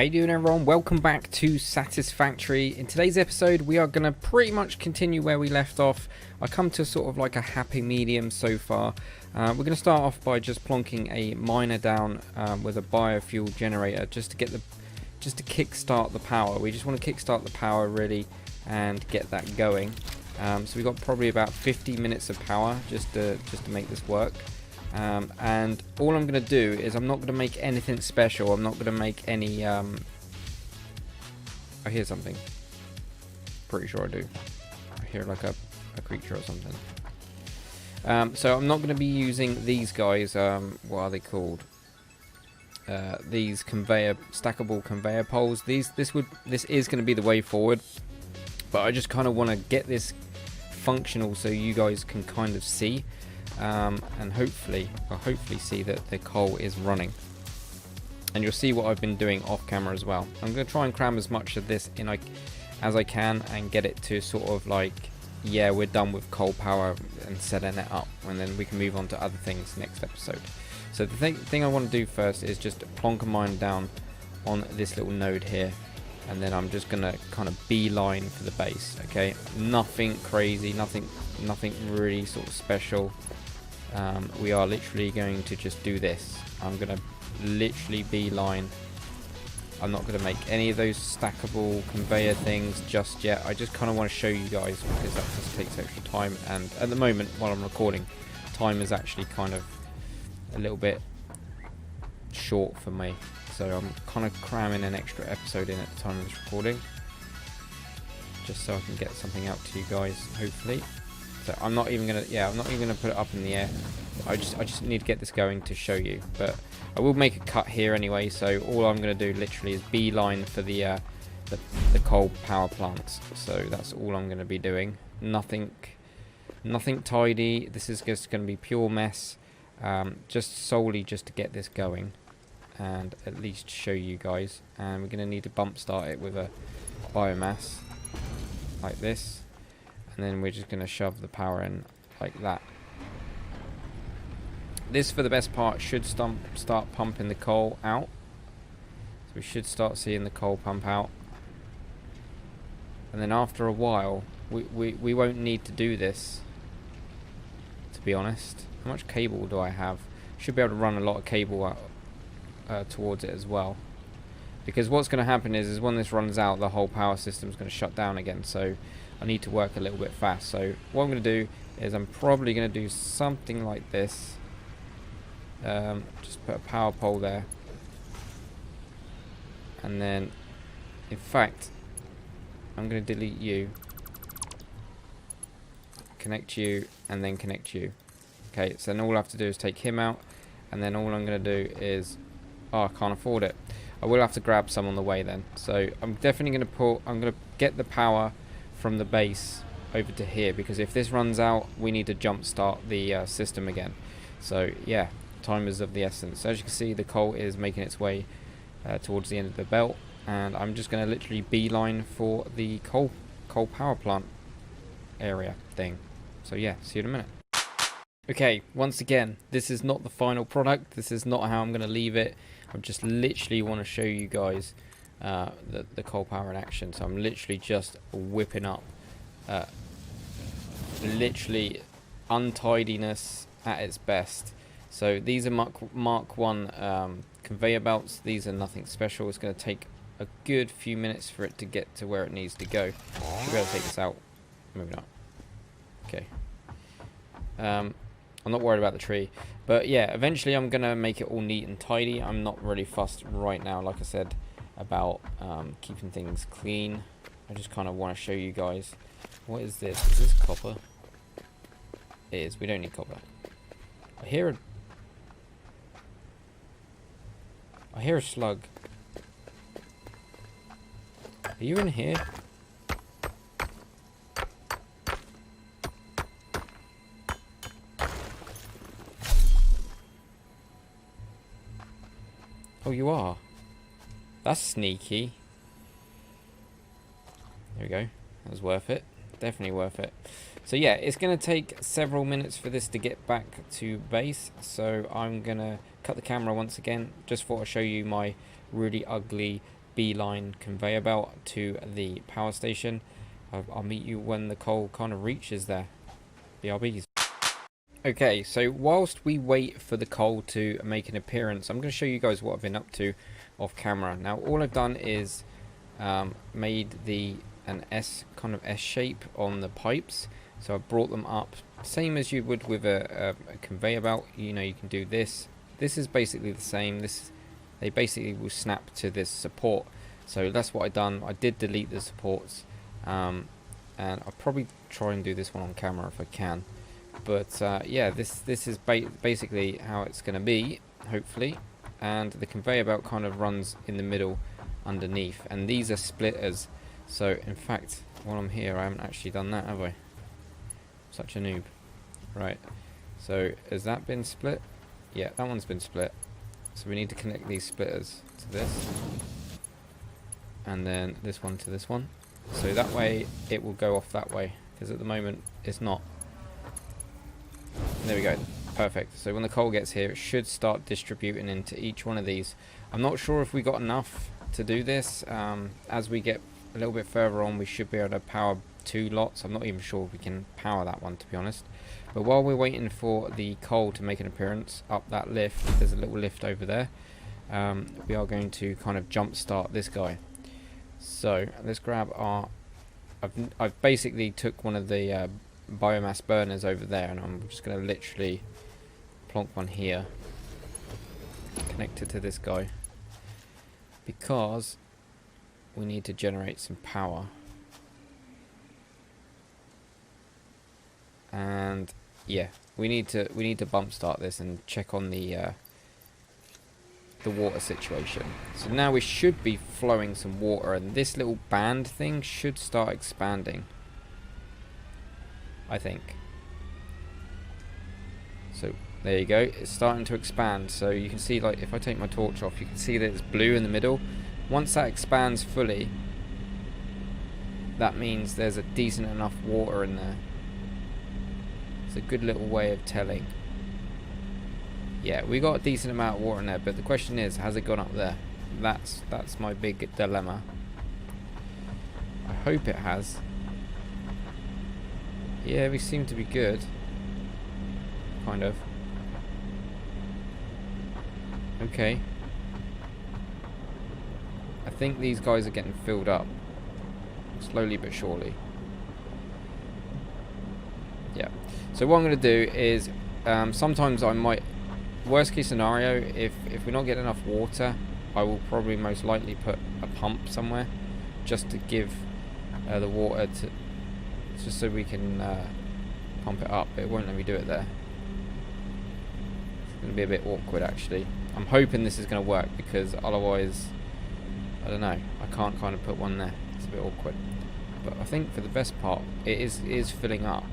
How you doing, everyone? Welcome back to Satisfactory. In today's episode we are going to pretty much continue where we left off. I come to sort of like a happy medium so far. We're going to start off by just plonking a miner down with a biofuel generator just to kickstart the power. We just want to kickstart the power really and get that going. So we've got probably about 50 minutes of power just to make this work. And all I'm going to do is I'm not going to make anything special. I'm not going to make any I hear something. Pretty sure I do. I hear like a creature or something. So I'm not going to be using these guys. What are they called? These stackable conveyor poles. This is going to be the way forward, but I just kind of want to get this functional so you guys can kind of see. And hopefully see that the coal is running, and you'll see what I've been doing off camera as well. I'm going to try and cram as much of this in as I can and get it to sort of like, yeah, we're done with coal power and setting it up, and then we can move on to other things next episode. So the thing I want to do first is just plonk a mine down on this little node here, and then I'm just going to kind of beeline for the base. Okay, nothing crazy, nothing really sort of special. We are literally going to just do this. I'm going to literally beeline. I'm not going to make any of those stackable conveyor things just yet. I just kind of want to show you guys because that just takes extra time, and at the moment while I'm recording, time is actually kind of a little bit short for me, so I'm kind of cramming an extra episode in at the time of this recording just so I can get something out to you guys, hopefully. So I'm not even gonna put it up in the air. I just need to get this going to show you. But I will make a cut here anyway. So all I'm gonna do literally is beeline for the coal power plants. So that's all I'm gonna be doing. Nothing tidy. This is just gonna be pure mess. Just solely just to get this going and at least show you guys. And we're gonna need to bump start it with a biomass like this. And then we're just going to shove the power in like that. This, for the best part, should start pumping the coal out. So we should start seeing the coal pump out. And then after a while, we won't need to do this, to be honest. How much cable do I have? Should be able to run a lot of cable out towards it as well. Because what's going to happen is when this runs out, the whole power system is going to shut down again. So I need to work a little bit fast. So what I'm going to do is I'm probably going to do something like this. Just put a power pole there. And then, in fact, I'm going to delete you. Connect you, and then connect you. Okay, so then all I have to do is take him out. And then all I'm going to do is... Oh, I can't afford it. I will have to grab some on the way then. So I'm definitely going to I'm going to get the power from the base over to here, because if this runs out we need to jump start the system again. So yeah, time is of the essence. So as you can see, the coal is making its way towards the end of the belt, and I'm just going to literally beeline for the coal power plant area thing. So yeah, see you in a minute. Okay, once again, this is not the final product. This is not how I'm going to leave it. I just literally want to show you guys the coal power in action. So I'm literally just whipping up literally untidiness at its best. So these are Mark 1 conveyor belts. These are nothing special. It's going to take a good few minutes for it to get to where it needs to go. Should be able to take this out. Maybe not. Okay. I'm not worried about the tree, but yeah, eventually I'm gonna make it all neat and tidy. I'm not really fussed right now, like I said, about keeping things clean. I just kind of want to show you guys. What is this? Is this copper? It is. We don't need copper. I hear a slug. Are you in here? Oh, you are? That's sneaky. There we go. That was worth it. Definitely worth it. So yeah, it's going to take several minutes for this to get back to base. So I'm going to cut the camera once again. Just thought I'd show you my really ugly beeline conveyor belt to the power station. I'll meet you when the coal kind of reaches there. BRBs. Okay, so whilst we wait for the coal to make an appearance, I'm going to show you guys what I've been up to off camera. Now, all I've done is made an S shape on the pipes. So I've brought them up, same as you would with a conveyor belt. You know, you can do this. This is basically the same. They basically will snap to this support. So that's what I've done. I did delete the supports, and I'll probably try and do this one on camera if I can. But yeah, this is basically how it's going to be, hopefully. And the conveyor belt kind of runs in the middle underneath, and these are splitters. So in fact, while I'm here, I haven't actually done that, have I? Such a noob. Right, so has that been split? Yeah, that one's been split. So we need to connect these splitters to this, and then this one to this one, so that way it will go off that way, because at the moment it's not. There we go, perfect. So when the coal gets here, it should start distributing into each one of these. I'm not sure if we got enough to do this. As we get a little bit further on, we should be able to power 2 lots. I'm not even sure if we can power that one, to be honest. But while we're waiting for the coal to make an appearance up that lift, there's a little lift over there, we are going to kind of jump start this guy. So let's grab our, I've basically took one of the biomass burners over there, and I'm just going to literally plonk one here, connect it to this guy, because we need to generate some power. And yeah, we need to bump start this and check on the water situation. So now we should be flowing some water, and this little band thing should start expanding, I think. So there you go, it's starting to expand. So you can see, like, if I take my torch off, you can see that it's blue in the middle. Once that expands fully, that means there's a decent enough water in there. It's a good little way of telling. Yeah, we got a decent amount of water in there, but the question is, has it gone up there? That's my big dilemma. I hope it has. Yeah, we seem to be good. Kind of. Okay. I think these guys are getting filled up. Slowly but surely. Yeah. So what I'm going to do is, sometimes I might, worst case scenario, if we're not getting enough water, I will probably most likely put a pump somewhere, just to give the water to, just so we can pump it up. It won't let me do it there. It's going to be a bit awkward, actually. I'm hoping this is going to work, because otherwise, I don't know, I can't kind of put one there. It's a bit awkward. But I think for the best part, it is filling up.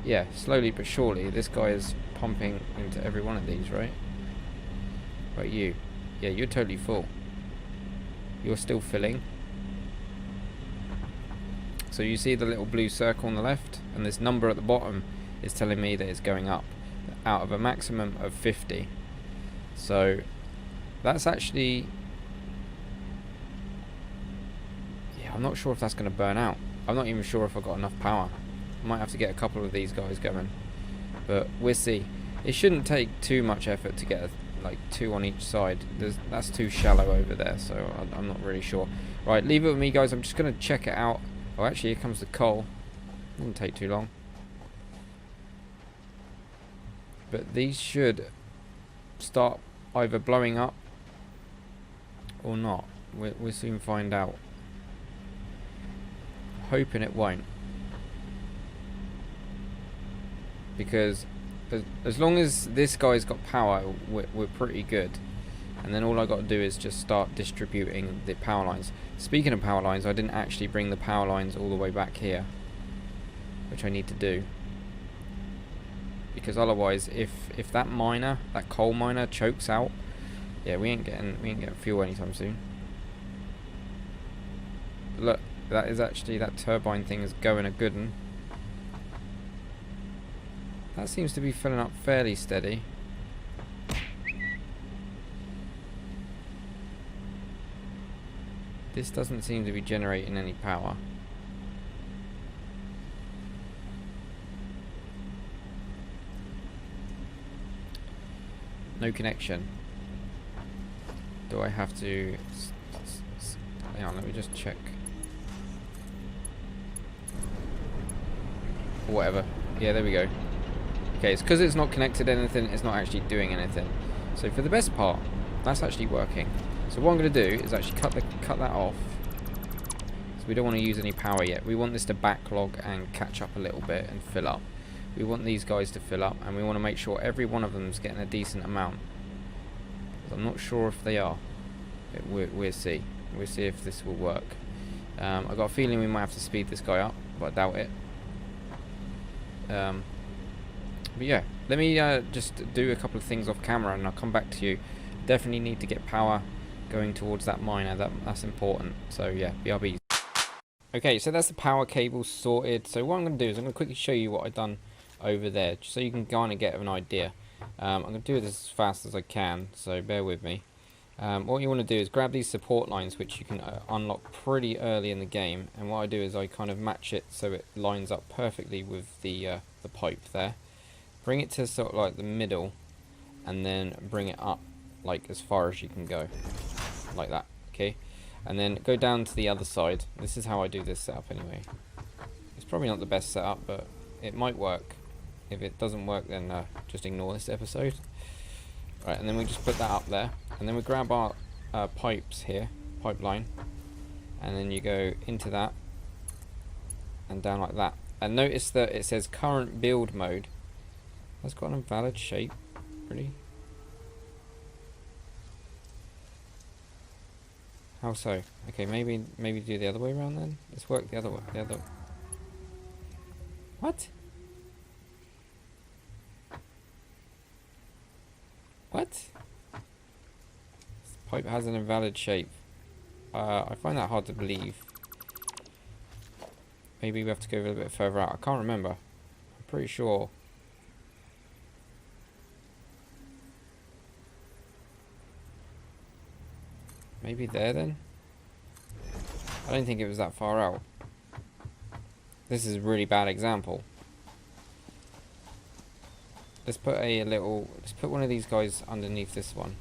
Yeah, slowly but surely, this guy is pumping into every one of these, right? Right, you. Yeah, you're totally full. You're still filling. So you see the little blue circle on the left, and this number at the bottom is telling me that it's going up out of a maximum of 50. So that's actually, yeah, I'm not sure if that's going to burn out. I'm not even sure if I've got enough power. I might have to get a couple of these guys going, but we'll see. It shouldn't take too much effort to get like 2 on each side. That's too shallow over there, so I'm not really sure. Right, leave it with me, guys. I'm just going to check it out. Oh, actually, here comes the coal. Didn't take too long. But these should start either blowing up or not. We'll soon find out. Hoping it won't. Because as long as this guy's got power, we're pretty good. And then all I got to do is just start distributing the power lines. Speaking of power lines, I didn't actually bring the power lines all the way back here, which I need to do. Because otherwise, if that miner, that coal miner, chokes out, yeah, we ain't getting fuel anytime soon. Look, that is actually, that turbine thing is going a good one. That seems to be filling up fairly steady. This doesn't seem to be generating any power. No connection. Do I have to... Hang on, let me just check. Whatever. Yeah, there we go. Okay, it's because it's not connected to anything, it's not actually doing anything. So for the best part, that's actually working. So what I'm going to do is actually cut that off. So we don't want to use any power yet. We want this to backlog and catch up a little bit and fill up. We want these guys to fill up, and we want to make sure every one of them is getting a decent amount. I'm not sure if they are. We'll see. We'll see if this will work. I've got a feeling we might have to speed this guy up, but I doubt it. But yeah, let me just do a couple of things off camera, and I'll come back to you. Definitely need to get power going towards that miner. That's important. So yeah, BRB. Okay, so that's the power cable sorted. So what I'm going to do is I'm going to quickly show you what I've done over there, just so you can kind of get an idea. I'm going to do this as fast as I can, so bear with me. What you want to do is grab these support lines, which you can unlock pretty early in the game, and what I do is I kind of match it so it lines up perfectly with the pipe there. Bring it to sort of like the middle, and then bring it up like as far as you can go, like that, okay? And then go down to the other side. This is how I do this setup anyway. It's probably not the best setup, but it might work. If it doesn't work, then just ignore this episode. Right, and then we just put that up there, and then we grab our pipes here, pipeline, and then you go into that and down like that. And notice that it says current build mode. That's got an invalid shape, pretty. How so? Okay, maybe do the other way around then. Let's work the other way. What? What? This pipe has an invalid shape. I find that hard to believe. Maybe we have to go a little bit further out. I can't remember. I'm pretty sure. Maybe there then? I don't think it was that far out. This is a really bad example. Let's put let's put one of these guys underneath this one.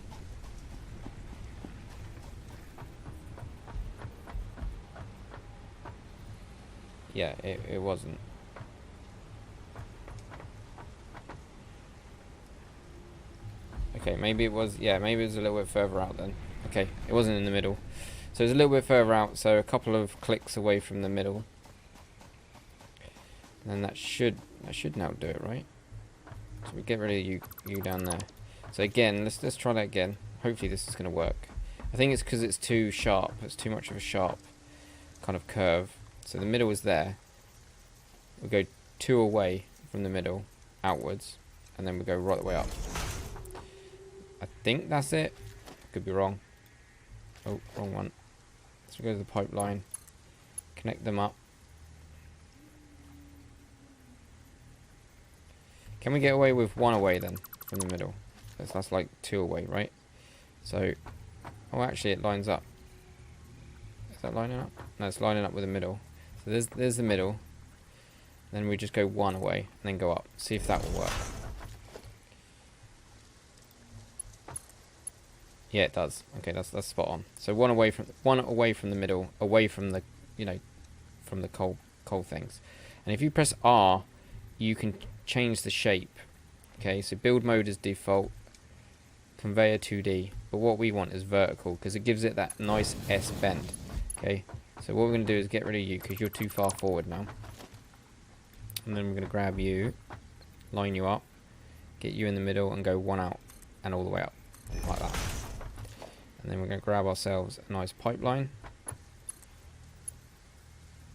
Yeah, it wasn't. Okay, maybe it was, yeah, maybe it was a little bit further out then. Okay, it wasn't in the middle. So it's a little bit further out, so a couple of clicks away from the middle. And then that should now do it, right? So we get rid of you down there. So again, let's try that again. Hopefully this is going to work. I think it's because it's too sharp. It's too much of a sharp kind of curve. So the middle is there. We go 2 away from the middle, outwards, and then we go right the way up. I think that's it. Could be wrong. Oh, wrong one. So we go to the pipeline, connect them up. Can we get away with 1 away then from the middle? That's like 2 away, right? So, oh, actually it lines up. Is that lining up? No, it's lining up with the middle. So there's the middle. Then we just go 1 away and then go up. See if that will work. Yeah, it does. Okay, that's spot on. So 1 away from the middle, away from the from the coal things. And if you press R, you can change the shape. Okay, so build mode is default, conveyor 2D, but what we want is vertical because it gives it that nice S bend. Okay, so what we're going to do is get rid of you because you're too far forward now, and then we're going to grab you, line you up, get you in the middle and go 1 out and all the way up like that. And then we're going to grab ourselves a nice pipeline,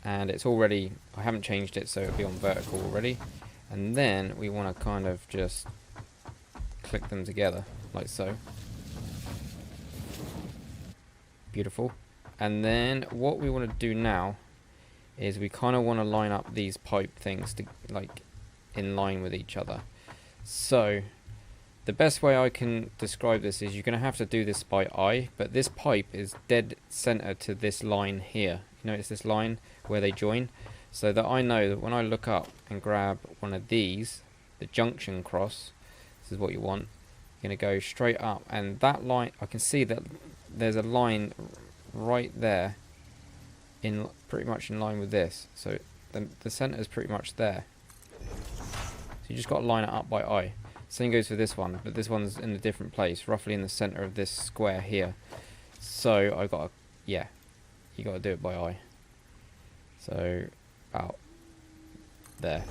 and it's already, I haven't changed it so it'll be on vertical already. And then we want to kind of just click them together like so. Beautiful. And then what we want to do now is we kind of want to line up these pipe things to like in line with each other. So The best way I can describe this is you're going to have to do this by eye, but this pipe is dead center to this line here. You notice this line where they join? So that I know that when I look up and grab one of these, the junction cross, this is what you want, you're going to go straight up, and that line, I can see that there's a line right there, in pretty much in line with this. So the center is pretty much there. So you just got to line it up by eye. Same goes for this one, but this one's in a different place, roughly in the center of this square here. So I got to, yeah, you got to do it by eye. So about there.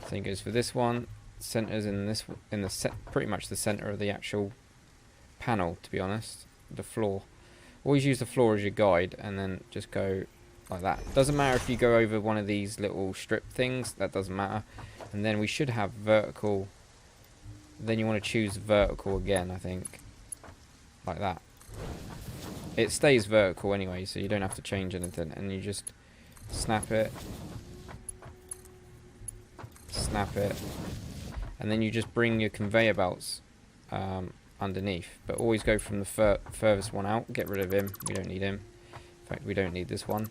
Same goes for this one. Centers in this, in the set, pretty much the center of the actual panel, to be honest. The floor. Always use the floor as your guide, and then just go like that. Doesn't matter if you go over one of these little strip things, that doesn't matter. And then we should have vertical. Then you want to choose vertical again, I think. Like that. It stays vertical anyway, so you don't have to change anything. And you just snap it. Snap it. And then you just bring your conveyor belts underneath. But always go from the furthest one out. Get rid of him. We don't need him. In fact, we don't need this one.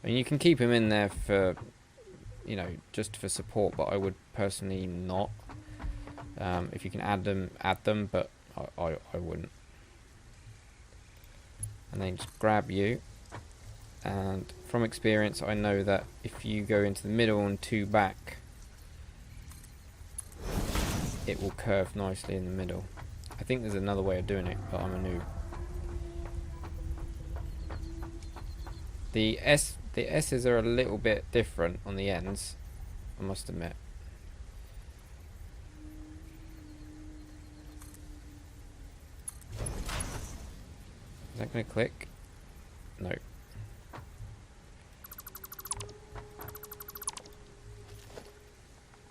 And you can keep him in there for, you know, just for support, but I would personally not. If you can add them, but I wouldn't. And then just grab you, and from experience I know that if you go into the middle and two back, it will curve nicely in the middle. I think there's another way of doing it, but I'm a noob. The S's are a little bit different on the ends, I must admit. Is that going to click? No.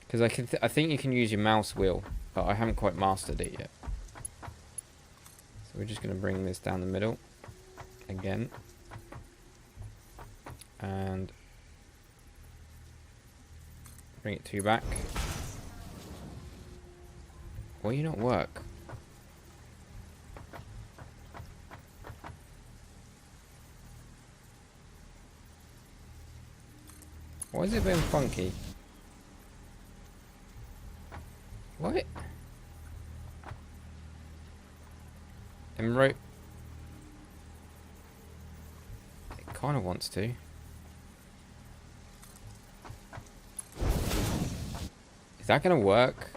Because I think you can use your mouse wheel, but I haven't quite mastered it yet. So we're just going to bring this down the middle again. And bring it two back. Will you not work? Why is it being funky? What? It kind of wants to. Is that going to work?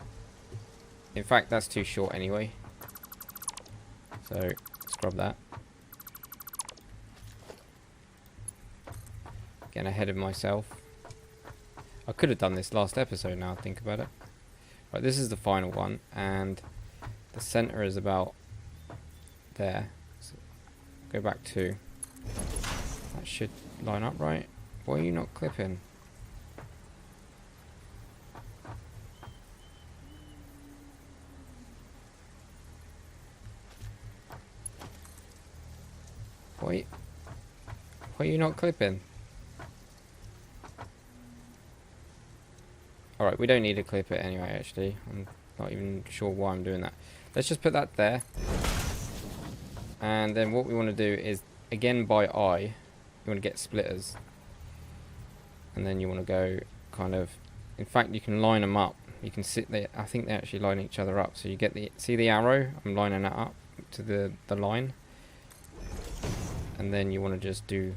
In fact, that's too short anyway. So, scrub that. Getting ahead of myself. I could have done this last episode now I think about it. Right, this is the final one, and the center is about there. So go back to. That should line up right. Why are you not clipping? Why are you not clipping? Alright, we don't need to clip it anyway, actually. I'm not even sure why I'm doing that. Let's just put that there. And then what we want to do is, again by eye, you want to get splitters. And then you want to go kind of... In fact, you can line them up. You can sit there. I think they actually line each other up. So you get the... See the arrow? I'm lining that up to the line. And then you want to just do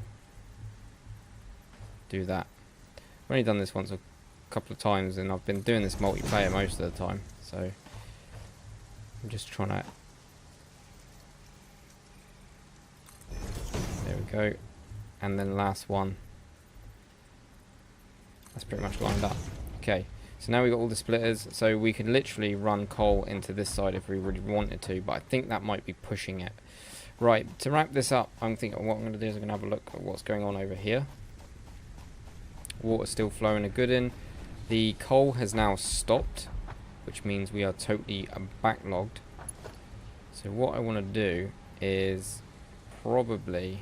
that. I've only done this once or couple of times, and I've been doing this multiplayer most of the time, so I'm just trying to. There we go. And then last one. That's pretty much lined up. Okay, so now we've got all the splitters, so we could literally run coal into this side if we really wanted to, but I think that might be pushing it. Right, to wrap this up, I'm thinking what I'm going to do is I'm going to have a look at what's going on over here. Water's still flowing a good in. The coal has now stopped, which means we are totally backlogged. So what I want to do is probably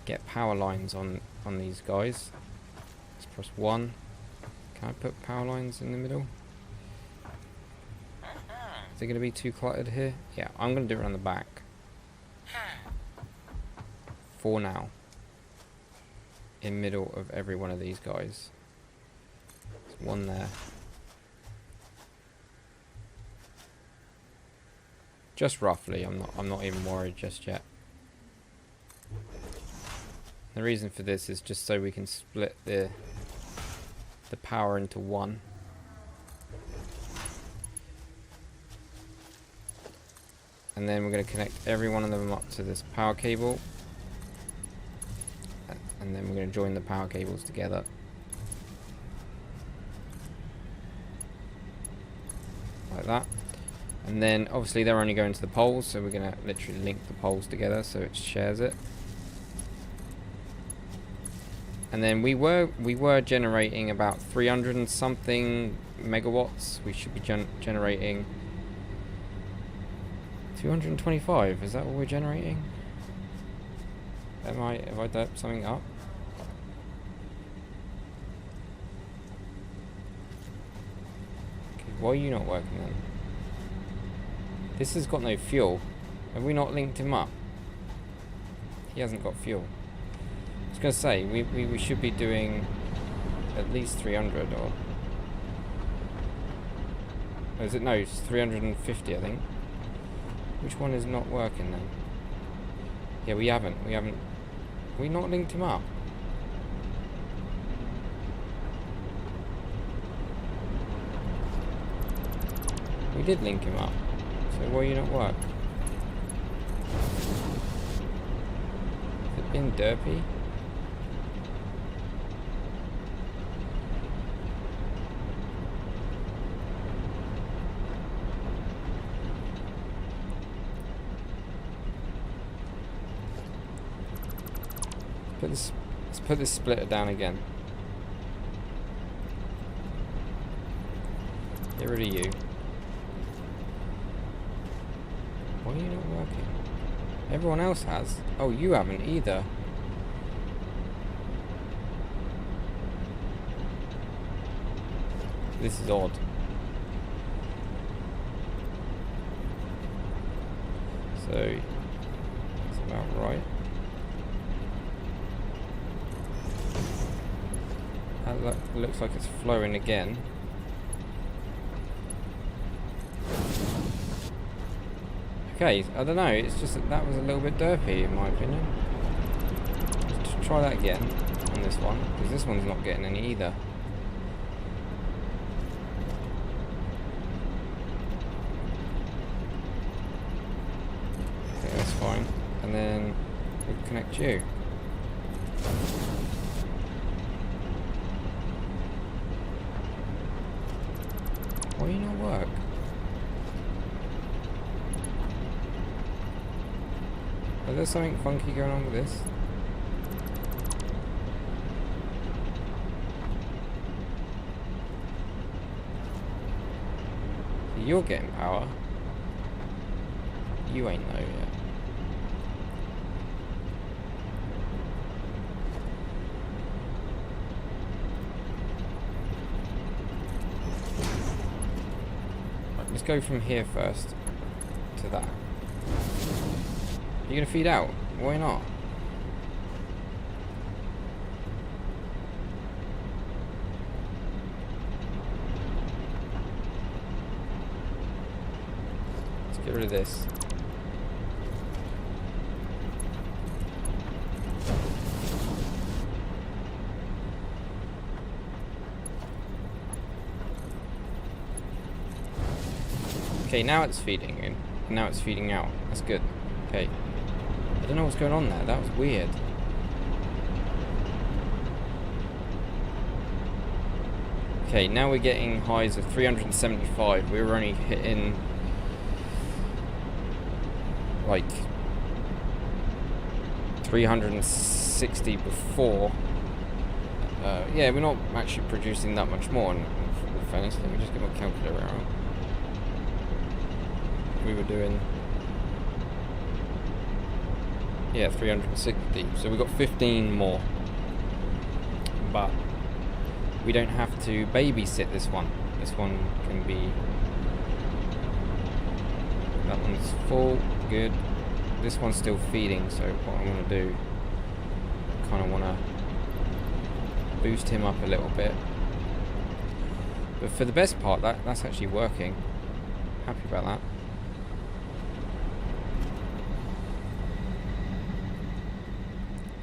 get power lines on these guys. Let's press 1. Can I put power lines in the middle? Is it going to be too cluttered here? Yeah, I'm going to do it around the back. For now. In middle of every one of these guys. There's one there. Just roughly, I'm not even worried just yet. The reason for this is just so we can split the power into one. And then we're going to connect every one of them up to this power cable. And then we're going to join the power cables together. Like that. And then obviously they're only going to the poles, so we're going to literally link the poles together so it shares it. And then we were generating about 300 and something megawatts. We should be generating 225. Is that what we're generating? Have I done something up? Okay, why are you not working then? This has got no fuel. Have we not linked him up? He hasn't got fuel. I was going to say, we should be doing at least 300 or... Is it? No, it's 350 I think. Which one is not working then? Yeah, we haven't. We not linked him up. We did link him up. So why are you not work? Has it been derpy? Let's put this splitter down again. Get rid of you. Why are you not working? Everyone else has. Oh, you haven't either. This is odd. So, that's about right. That looks like it's flowing again. Okay, I don't know, it's just that was a little bit derpy in my opinion. Let's try that again on this one, because this one's not getting any either. Okay, that's fine. And then we'll connect you. Why do you not work? Is there something funky going on with this? You're getting power. You ain't know yet. Right, let's go from here first to that. Are you gonna feed out? Why not? Let's get rid of this. Okay, now it's feeding in. Now it's feeding out. That's good. Okay. I don't know what's going on there. That was weird. Okay, now we're getting highs of 375. We were only hitting like 360 before. Yeah, we're not actually producing that much more. In fairness, let me just get my calculator out. We were doing, yeah, 360. So we've got 15 more. But we don't have to babysit this one. This one can be one's full. Good. This one's still feeding, so what I want to do, kind of want to boost him up a little bit. But for the best part, that's actually working. Happy about that.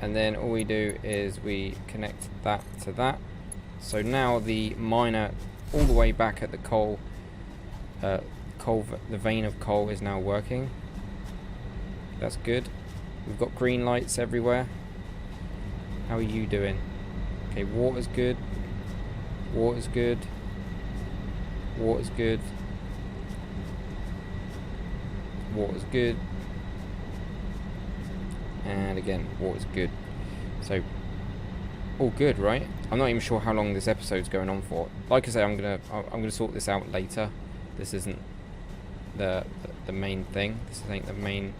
And then all we do is we connect that to that. So now the miner all the way back at the coal, the vein of coal is now working. That's good. We've got green lights everywhere. How are you doing? Okay, water's good. Water's good. Water's good. Water's good. And again, water's good. So, all good, right? I'm not even sure how long this episode's going on for. Like I say, I'm gonna sort this out later. This isn't the main thing. This ain't the main.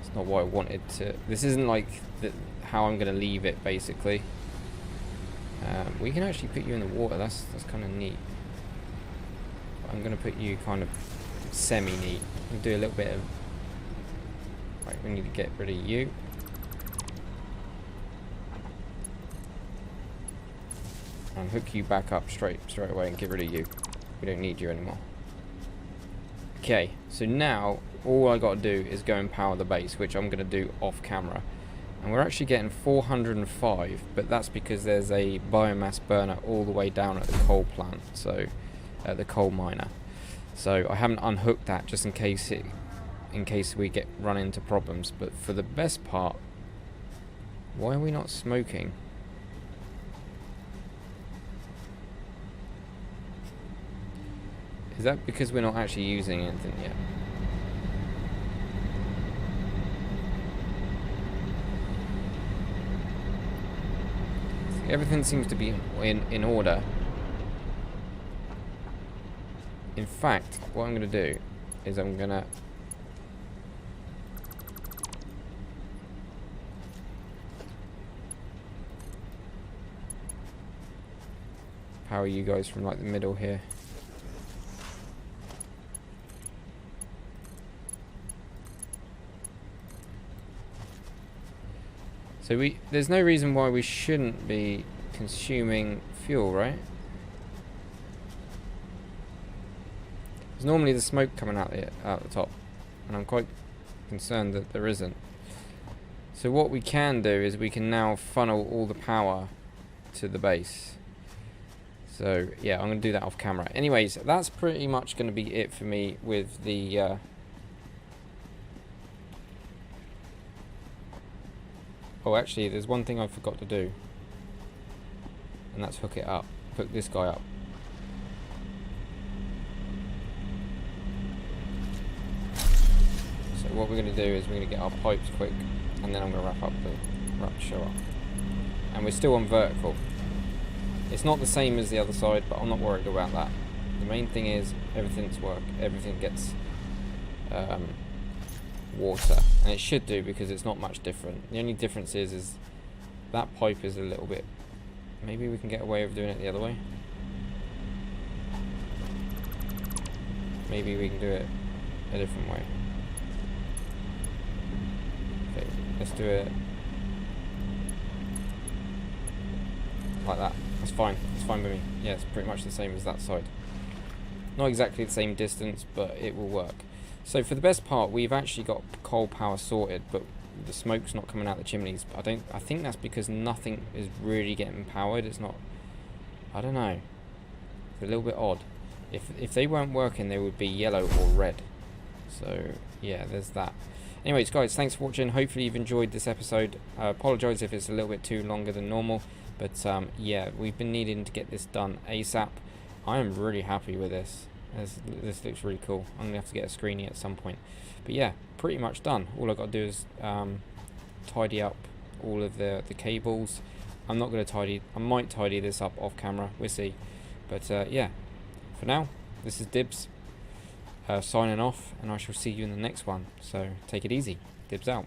It's not what I wanted to. This isn't like how I'm gonna leave it. Basically, we can actually put you in the water. That's kind of neat. I'm gonna put you kind of semi-neat. We'll do a little bit of. Right, we need to get rid of you. And hook you back up straight away and get rid of you. We don't need you anymore. Okay, so now all I got to do is go and power the base, which I'm going to do off camera. And we're actually getting 405, but that's because there's a biomass burner all the way down at the coal plant, so at the coal miner. So I haven't unhooked that just in case we run into problems. But for the best part, why are we not smoking? Is that because we're not actually using anything yet? Everything seems to be in order. In fact, what I'm going to do is I'm going to power you guys from like the middle here. So there's no reason why we shouldn't be consuming fuel, right? There's normally the smoke coming out the top, and I'm quite concerned that there isn't. So what we can do is we can now funnel all the power to the base. So yeah, I'm going to do that off camera. Anyways, that's pretty much going to be it for me with the oh, actually, there's one thing I forgot to do, and that's hook it up. Hook this guy up. So what we're going to do is we're going to get our pipes quick, and then I'm going to wrap the show up. And we're still on vertical. It's not the same as the other side, but I'm not worried about that. The main thing is everything gets water, and it should do, because it's not much different. The only difference is that pipe is a little bit. Maybe we can get away with doing it the other way. Maybe we can do it a different way. Okay, let's do it like that. That's fine. It's fine with me. Yeah, it's pretty much the same as that side. Not exactly the same distance, but it will work. So for the best part, we've actually got coal power sorted, but the smoke's not coming out the chimneys. I think that's because nothing is really getting powered. It's not. I don't know. It's a little bit odd. If they weren't working, they would be yellow or red. So yeah, there's that. Anyways, guys, thanks for watching. Hopefully you've enjoyed this episode. I apologise if it's a little bit too longer than normal, but yeah, we've been needing to get this done ASAP. I am really happy with this. This looks really cool. I'm going to have to get a screening at some point. But yeah, pretty much done. All I've got to do is tidy up all of the cables. I'm not going to tidy. I might tidy this up off camera. We'll see. But yeah, for now, this is Dibs signing off, and I shall see you in the next one. So take it easy. Dibs out.